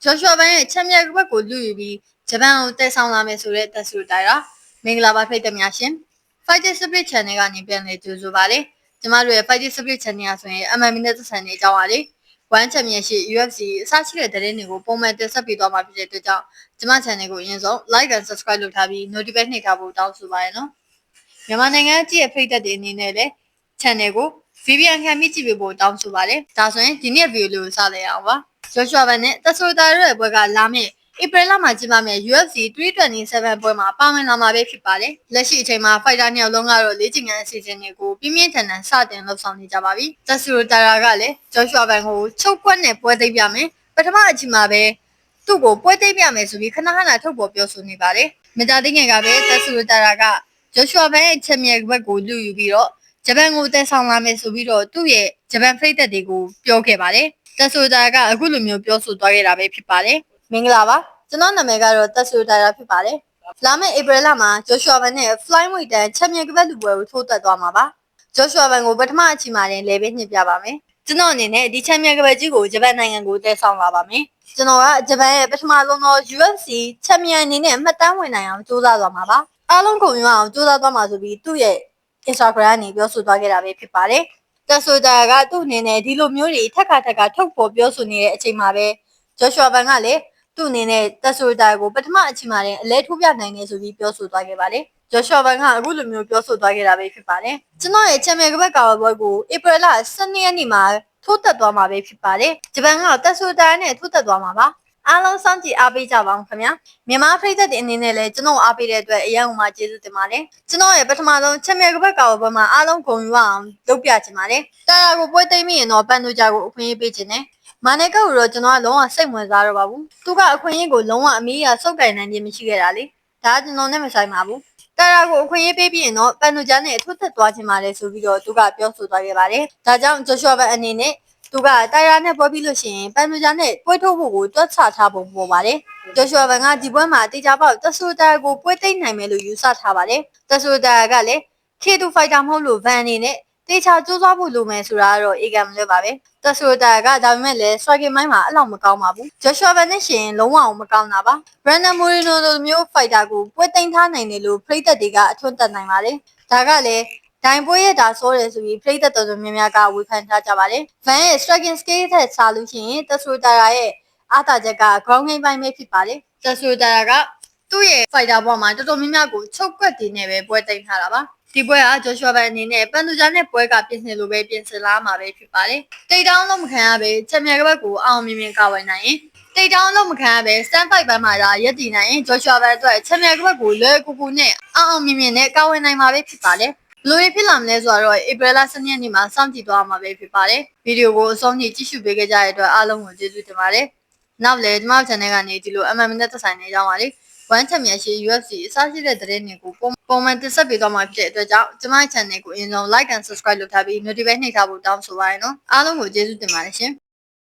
Joshua ဘန်ရဲ့ချက်မြတ်ဘက်ကိုလူယူပြီးဂျပန်ကိုတည်ဆောင်လာမယ်ဆိုတဲ့တက်ဆူတိုင်တာမင်္ဂလာပါဖိတ်သက်များရှင် Fighting Spirit Channel ကနေပြန်လည်ကြိုဆိုပါရစေကျမတို့ရဲ့ Fighting Spirit Channel ဆိုရင် MMA နဲ့သက်ဆိုင်တဲ့အကြောင်းပါလေ1 Champion ရှိ UFC အစရှိတဲ့သတင်းတွေကိုပုံမှန်တင်ဆက်ပေးသွားမှာဖြစ်တဲ့အတွက်ကြောင့်ကျမ channel ကိုအရင်ဆုံး like and subscribe လုပ်ထားပြီး notification နှိပ်ထားဖို့တောင်းဆိုပါရနော်မြန်မာနိုင်ငံအကြည့်ရဲ့ဖိတ်သက်တွေအနေနဲ့လည်း channel ကို VPN ခံပြီးကြည့်ပေးဖို့တောင်းဆိုပါတယ်ဒါဆိုရင်ဒီနေ့ video လေးကိုစလိုက်အောင်ပါJoshua ဘန်နဲ့တက်ဆိုတာရဲ့ဘွဲကလာမယ့်ဧပြီလမှာကျင်းပမယ့် UFC 327ပွဲမှာပါဝင်လာမှာပဲဖြစ်ပါတယ်။လက်ရှိအချိန်မှာ fighter နှစ်ယောက်လုံးကတော့လေ့ကျင့်ခန်းအစီအစဉ်တွေကိုပြင်းပြင်းထန်ထန်စတင်လှုပ်ဆောင်နေကြပါပြီ။တက်ဆိုတာကလည်း Joshua ဘန်ကိုချုပ်ကွက်နဲ့ပွဲသိမ်းပြမယ်။ပထမအချိန်မှာပဲသူ့ကိုပွဲသိမ်းပြမယ်ဆိုပြီးခဏခဏထုတ်ပေါ်ပြောဆိုနေပါတယ်။မကြသေးခင်ကပဲတက်ဆိုတာက Joshua ဘန်ရဲ့ချက်မြတ်ဘက်ကိုလူယူပြီးတော့ဂျပန်ကိုတည်ဆောင်လာမယ်ဆိုပြီးတော့သူ့ရဲ့ဂျပန်ဖိတ်သက်တွေကိုပြောခဲ့ပါတယ်။တက်ဆိုတာကအခုလိုမျိုးပြောဆိုသွားခဲ့တာပဲဖြစ်ပါတယ်။မင်္ဂလာပါကျွန်တော်နာမည်ကတော့တက်ဆိုတာဖြစ်ပါတယ်။လာမယ့်ဧပြီလမှာ Joshua ဘန်နဲ့ Flyweight တန်းချန်ပီယံကပတ်လူပွဲကိုထိုးသက်သွားမှာပါ။ Joshua ဘန်ကိုပထမအချိန်မှာတင်လေပေးညှစ်ပြပါမယ်။ကျွန်တော်အနေနဲ့ဒီချန်ပီယံကပတ်ကြီးကိုဂျပန်နိုင်ငံကိုတည်ဆောင်လာပါမယ်။ကျွန်တော်ကဂျပန်ရဲ့ပထမဆုံးသော UFC ချန်ပီယံအနေနဲ့မှတ်တမ်းဝင်နိုင်အောင်ကြိုးစားသွားမှာပါ။အားလုံးကုန်ရအောင်ကြိုးစားသွားမှာဆိုပြီးသူ့ရဲ့ Instagram ကနေပြောဆိုသွားခဲ့တာပဲဖြစ်ပါတယ်။တက်ဆိုတာကသူ့အနေနဲ့ဒီလိုမျိုးတွေထက်ခါထုတ်ပေါ်ပြောဆိုနေတဲ့အချိန်မှာပဲ Joshua ဘန်ကလည်းသူ့အနေနဲ့တက်ဆိုတာကိုပထမအချိန်မှာတင်အလဲထိုးပြနိုင်တယ်ဆိုပြီးပြောဆိုသွားခဲ့ပါတယ်။ Joshua ဘန်ကအခုလိုမျိုးပြောဆိုသွားခဲ့တာပဲဖြစ်ပါတယ်။ကျွန်တော်ရဲ့ချန်ပီယံကပတ်ကာဝယ်ပွဲကိုဧပြီလ12ရက်နေ့မှာထိုးသက်သွားမှာပဲဖြစ်ပါတယ်။ဂျပန်ကတက်ဆိုတာနဲ့ထိုးသက်သွားမှာပါ။အားလုံးစောင့်ကြည့်အားပေးကြပါဦးခင်ဗျာမြန်မာပြည်သက်တွေအနေနဲ့လည်းကျွန်တော်အားပေးတဲ့အတွက်အရန်ကိုမှကျေးဇူးတင်ပါတယ်ကျွန်တော်ရဲ့ပထမဆုံးချန်ပီယံကပတ်ကာဝယ်ပွဲမှာအားလုံးဂုဏ်ယူအောင်လုပ်ပြချင်ပါတယ်တာယာကိုပွဲသိမ်းပြီးရင်တော့ပန်တိုဂျာကိုအခွင့်အရေးပေးချင်တယ်မာနယ်ကောက်ကိုတော့ကျွန်တော်ကလုံးဝစိတ်ဝင်စားတော့ပါဘူးသူကအခွင့်အရေးကိုလုံးဝအမီးရစုပ်ကင်နိုင်ခြင်းမရှိခဲ့တာလေဒါကကျွန်တော်နဲ့မဆိုင်ပါဘူးတာယာကိုအခွင့်အရေးပေးပြီးရင်တော့ပန်တိုဂျာနဲ့ထိုးသက်သွားခြင်းပါလေဆိုပြီးတော့သူကပြောဆိုသွားခဲ့ပါတယ်ဒါကြောင့်ဂျိုရှွာဘန်အနေနဲ့သူကတာယာနဲ့ပွဲပြီးလို့ရှိရင်ပန်တိုဂျာနဲ့ပွဲထိုးဖို့ကိုတွက်ချထားပုံပေါ်ပါတယ်ဂျိုရှွာဘန်ကဒီပွဲမှာတေချာပေါက်တက်ဆိုတာကိုပွဲသိမ်းနိုင်မယ်လို့ယူဆထားပါတယ်တက်ဆိုတာကလည်း K2 fighter မဟုတ်လို့ဗန်အနေနဲ့တေချာစူးစမ်းဖို့လိုမယ်ဆိုတာကတော့အေဂမ်မလွဲပါပဲတက်ဆိုတာကဒါပေမဲ့လည်း striking မိုင်းမှာအဲ့လောက်မကောင်းပါဘူးဂျိုရှွာဘန်နဲ့ရှင်လုံးဝမကောင်းတာပါ Brandon Moreno လိုမျိုး fighter ကိုပွဲသိမ်းထားနိုင်တယ်လို့ဖိတ်သက်တွေကအထွတ်တက်နိုင်ပါတယ်ဒါကလည်းဒိုင်ပွဲရတာဆိုတယ်ဆိုပြီးဖိတ်သက်တော်တော်များများကဝေဖန်ထားကြပါတယ်ဗန်ရဲ့ striking skill ထက်စားလို့ရှိရင်တက်ဆိုတာရဲ့အားသာချက်က ground game ပိုင်းပဲဖြစ်ပါတယ်တက်ဆိုတာကသူ့ရဲ့ fighter ဘောမှာတော်တော်များများကိုချုပ်ကွက်တည်နေပဲပွဲသိမ်းထားတာပါဒီပွဲကဂျိုရှွာဘန်အနေနဲ့ပန်တူဂျာနဲ့ပွဲကပြင်ဆင်လိုပဲပြင်ဆင်လာမှာပဲဖြစ်ပါတယ်တိတ်တောင်းလုံးမခံရပဲချန်ပီယံကပတ်ကိုအောင်မြင်မြင်ကာဝယ်နိုင်ရင်တိတ်တောင်းလုံးမခံရပဲစတန်ဖိုက်ပိုင်းမှာဒါရက်တည်နိုင်ရင်ဂျိုရှွာဘန်အတွက်ချန်ပီယံကပတ်ကိုလွယ်ကူကူနဲ့အောင်မြင်မြင်နဲ့ကာဝယ်နိုင်မှာပဲဖြစ်ပါတယ်ဘယ်လိုဖြစ်လာမလဲဆိုတော့ဧပြီလ12ရက်နေ့မှာစောင့်ကြည့်သွားမှာပဲဖြစ်ပါတယ်ဗီဒီယိုကိုအဆုံးထိကြည့်ရှုပေးခဲ့ကြတဲ့အတွက်အားလုံးကိုကျေးဇူးတင်ပါတယ်နောက်လည်းဒီမှာ channel ကနေဒီလို MMA နဲ့သက်ဆိုင်နေကြပါလေ1 Champion ရှိ UFC အစရှိတဲ့သတင်းတွေကိုပုံမှန်တင်ဆက်ပေးသွားမှာဖြစ်တဲ့အတွက်ကြောင့်ကျမရဲ့ channel ကိုအရင်ဆုံး like and subscribe လုပ်ထားပြီး notification နှိပ်ထားဖို့တောင်းဆိုပါရနော်အားလုံးကိုကျေးဇူးတင်ပါတယ်ရှင်